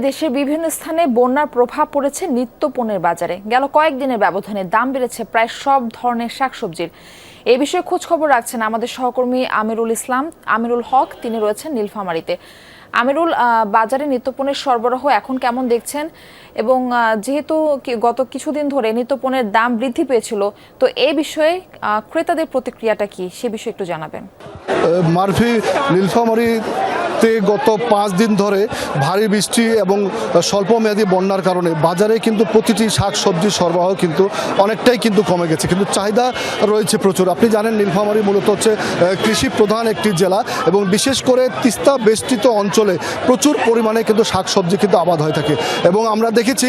দেশের বিভিন্ন স্থানে বন্যার প্রভাব পড়েছে নিত্যপণ্যের বাজারে। গেল কয়েকদিনের ব্যবধানে দাম বেড়েছে প্রায় সব ধরনের শাকসবজির। এই বিষয়ে খোঁজ খবর রাখছেন আমাদের সহকর্মী আমিরুল হক। তিনি রয়েছেন নীলফামারীতে। আমিরুল, বাজারে নিত্যপণ্যের সরবরাহ এখন কেমন দেখছেন? এবং যেহেতু গত কিছুদিন ধরে নিত্যপণ্যের দাম বৃদ্ধি পেয়েছিল, তো এই বিষয়ে ক্রেতাদের প্রতিক্রিয়াটা কি, সে বিষয়ে একটু জানাবেন। মারফি, নীলফামারীতে গত 5 দিন ধরে ভারী বৃষ্টি এবং স্বল্পমেয়াদী বন্যার কারণে বাজারে কিন্তু প্রতিটি শাক সবজির সরবরাহ কিন্তু অনেকটাই কিন্তু কমে গেছে, কিন্তু চাহিদা রয়েছে প্রচুর। আপনি জানেন নীলফামারী মূলত হচ্ছে কৃষি প্রধান একটি জেলা এবং বিশেষ করে তিস্তা বেষ্টিত অঞ্চলে প্রচুর পরিমাণে কিন্তু শাক সবজি কিন্তু আবাদ হয়ে থাকে। এবং আমরা দেখেছি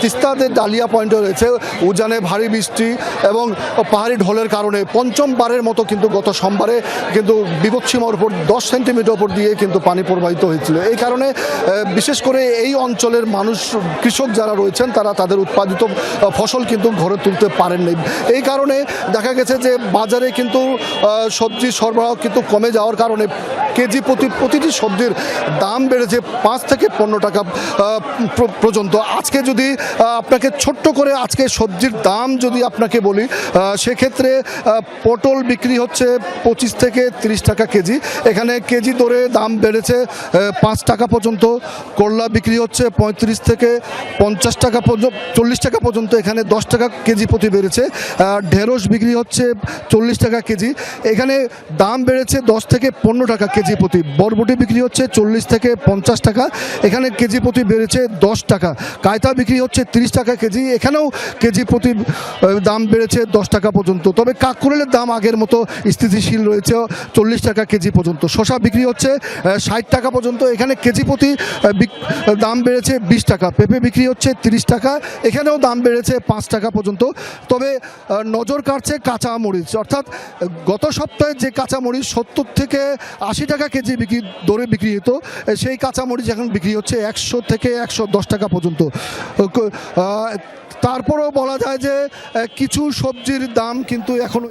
তিস্তাতে ডালিয়া পয়েন্টে রয়েছে উজানে ভারী বৃষ্টি এবং পাহাড়ি ঢলের কারণে পঞ্চমবারের মতো কিন্তু গত সোমবারে কিন্তু বিপদসীমার উপর 10 সেন্টিমিটার উপর দিয়ে কিন্তু পানি প্রবাহিত হয়েছিল। এই কারণে বিশেষ করে এই অঞ্চলের মানুষ, কৃষক যারা রয়েছেন, তারা তাদের উৎপাদিত ফসল কিন্তু ঘরে তুলতে পারেননি। এই কারণে দেখা গেছে যে বাজারে কিন্তু সবজি সরবরাহ কিন্তু কমে যাওয়ার কারণে কেজি প্রতিটি সবজির দাম বেড়েছে 5 থেকে 15 টাকা পর্যন্ত। আজকে যদি আপনাকে ছোট্ট করে আজকে সবজির দাম যদি আপনাকে বলি, সেক্ষেত্রে পটল বিক্রি হচ্ছে 25 থেকে 30 টাকা কেজি। এখানে কেজি দরে দাম বেড়েছে 5 টাকা পর্যন্ত। করলা বিক্রি হচ্ছে 35 থেকে 50 টাকা পর্যন্ত, 40 টাকা পর্যন্ত। এখানে 10 টাকা কেজি প্রতি বেড়েছে। ঢেঁড়স বিক্রি হচ্ছে 40 টাকা কেজি। এখানে দাম বেড়েছে 10 থেকে 15 টাকা কেজি প্রতি। বরবটি বিক্রি হচ্ছে 40 থেকে 50 টাকা। এখানে কেজি প্রতি বেড়েছে 10 টাকা। কায়তা বিক্রি হচ্ছে 30 টাকা কেজি। এখানেও কেজি প্রতি দাম বেড়েছে 10 টাকা পর্যন্ত। তবে কাকরোলের দাম আগের মতো স্থিতিশীল রয়েছে 40 টাকা কেজি পর্যন্ত। শসা বিক্রি হচ্ছে 60 টাকা পর্যন্ত। এখানে কেজি প্রতি দাম বেড়েছে 20 টাকা। পেঁপে বিক্রি হচ্ছে 30 টাকা। এখানেও দাম বেড়েছে 5 টাকা পর্যন্ত। তবে নজর কাটছে কাঁচা মরিচ, অর্থাৎ গত সপ্তাহে যে কাঁচা মরিচ 70 থেকে 80 টাকা কেজি দরে বিক্রি হতো, সেই কাঁচা মরিচ এখন বিক্রি হচ্ছে 100 থেকে 110 টাকা পর্যন্ত। তারপরেও বলা যায় যে কিছু সবজির দাম কিন্তু এখনো